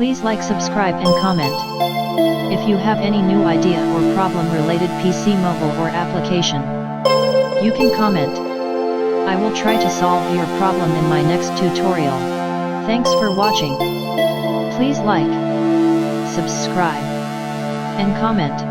Please like, subscribe and comment. If you have any new idea or problem related PC mobile or application, you can comment. I will try to solve your problem in my next tutorial. Thanks for watching. Please like, subscribe, and comment.